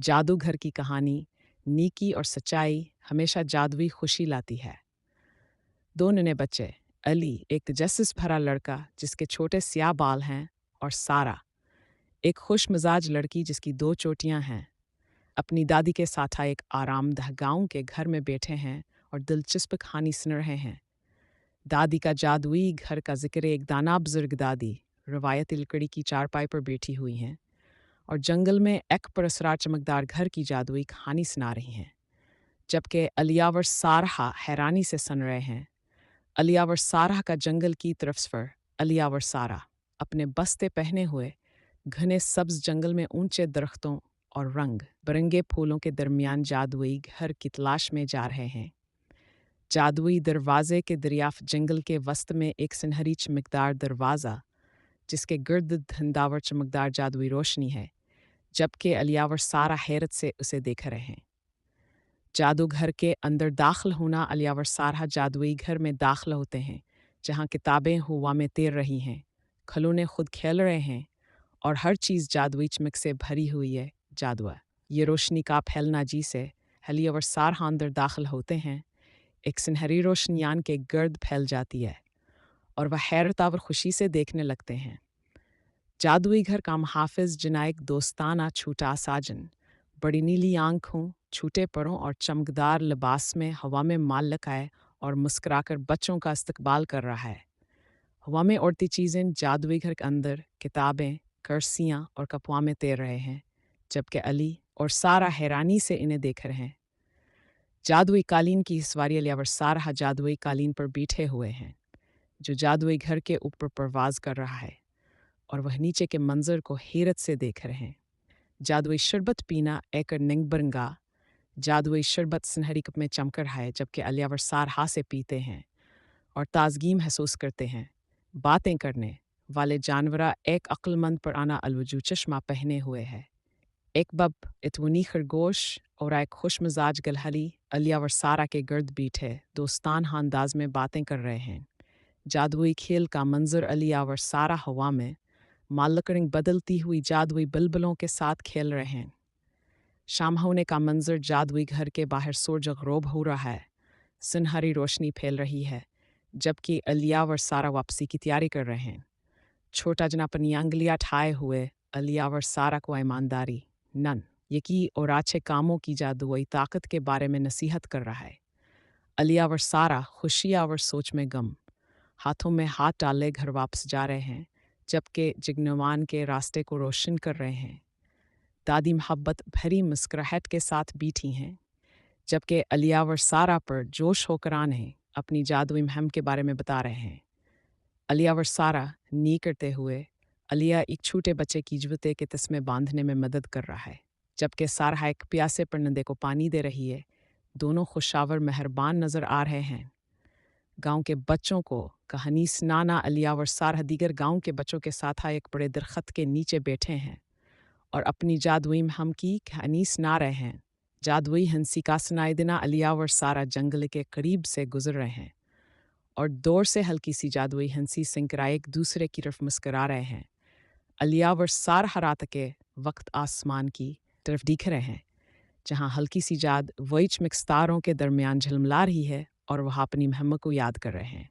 जादूगर की कहानी नीकी और सच्चाई हमेशा जादुई खुशी लाती है। दो नन्हे बच्चे, अली एक तजस्सुस भरा लड़का जिसके छोटे स्याह बाल हैं, और सारा एक खुश मिजाज लड़की जिसकी दो चोटियां हैं, अपनी दादी के साथ एक आरामदह गांव के घर में बैठे हैं और दिलचस्प कहानी सुन रहे हैं। दादी का जादुई घर का जिक्र एक दाना बुजुर्ग दादी रवायती लकड़ी की चारपाई पर बैठी हुई हैं और जंगल में एक परसरार चमकदार घर की जादुई कहानी सुना रही हैं, जबकि अलियावर सारहा हैरानी से सुन रहे हैं। अलियावर सारह का जंगल की तरफ सफर। अलियावर सारा अपने बस्ते पहने हुए घने सब्ज जंगल में ऊंचे दरख्तों और रंग बिरंगे फूलों के दरमियान जादुई घर की तलाश में जा रहे हैं। जादुई दरवाजे के दरियाफ्त जंगल के वस्त में एक सुनहरी चमकदार दरवाज़ा, जिसके गिर्द धंधावर चमकदार जादुई रोशनी है, जबकि अलियावर सारा हैरत से उसे देख रहे हैं। जादूघर के अंदर दाखिल होना। अलियावर सारा जादुई घर में दाखिल होते हैं, जहाँ किताबें हवा में तैर रही हैं, खिलौने खुद खेल रहे हैं और हर चीज़ जादुई चमक से भरी हुई है। जादुआ ये रोशनी का फैलना जी से अलियावर सारा अंदर दाखिल होते हैं, एक सुनहरी रोशनियान के गर्द फैल जाती है और वह हैरत और खुशी से देखने लगते हैं। जादुई घर का मुहाफिज जिना एक दोस्ताना छूटा साजन, बड़ी नीली आंखों, छूटे परों और चमकदार लिबास में हवा में माल लकाए और मुस्कुराकर बच्चों का इस्तकबाल कर रहा है। हवा में उड़ती चीज़ें जादुई घर के अंदर किताबें, कुर्सियाँ और कपवां तैर रहे हैं, जबकि अली और सारा हैरानी से इन्हें देख रहे हैं। जादुई कालीन की सवारी। अलियावर सारा जादुई कालीन पर बैठे हुए हैं, जो जादुई घर के ऊपर परवाज कर रहा है, और वह नीचे के मंजर को हैरत से देख रहे हैं। जादुई शरबत पीना एक निंगबरंगा। जादुई शरबत सुनहरी कप में चमक रहा है, जबकि अलियावर सारहा से पीते हैं और ताजगी महसूस करते हैं। बातें करने वाले जानवरा एक अक्लमंद पर आना अलवजू चश्मा पहने हुए है, एक बब इतवनी खरगोश और एक खुश मिजाज गलहली अलियावर सारा के गर्द बीठे दोस्ताना अंदाज में बातें कर रहे हैं। जादुई खेल का मंजर। अलियावर सारा हवा में मालकड़िंग बदलती हुई जादुई बुलबुलों के साथ खेल रहे हैं। शाम होने का मंजर। जादुई घर के बाहर सूरज गरूब हो रहा है, सुनहरी रोशनी फैल रही है, जबकि अलियावर सारा वापसी की तैयारी कर रहे हैं। छोटा जना अपनी अंगलियां ठाए हुए अलियावर सारा को ईमानदारी, नन यकी और अच्छे कामों की जादुई ताकत के बारे में नसीहत कर रहा है। अलियावर सारा खुशी और सोच में गम, हाथों में हाथ डाले घर वापस जा रहे हैं, जबकि जिग्नवान के रास्ते को रोशन कर रहे हैं। दादी मोहब्बत भरी मुस्कुराहट के साथ बैठी हैं, जबकि अलियावर सारा पर जोश होकर आने अपनी जादुई मुहिम के बारे में बता रहे हैं। अलियावर सारा नी करते हुए अलिया एक छोटे बच्चे की जुते के तस्मे बांधने में मदद कर रहा है, जबकि सारा एक प्यासे परिंदे को पानी दे रही है। दोनों खुशावर मेहरबान नजर आ रहे हैं। गांव के बच्चों को कहानी सुनाना। अलियावर सारा दीगर गांव के बच्चों के साथ एक बड़े दरख्त के नीचे बैठे हैं और अपनी जादुई मुहिम की कहानी सुना रहे हैं। जादुई हंसी का सुनाई देना। अलियावर सारा जंगल के करीब से गुजर रहे हैं और दूर से हल्की सी जादुई हंसी सुनकर एक दूसरे की तरफ मुस्करा रहे हैं। अलियावर सारा रात के वक्त आसमान की तरफ दिख रहे हैं, जहाँ हल्की सी जाद वही चमक सितारों के दरमियान झलमला रही है और वह अपनी मुहिम को याद कर रहे हैं।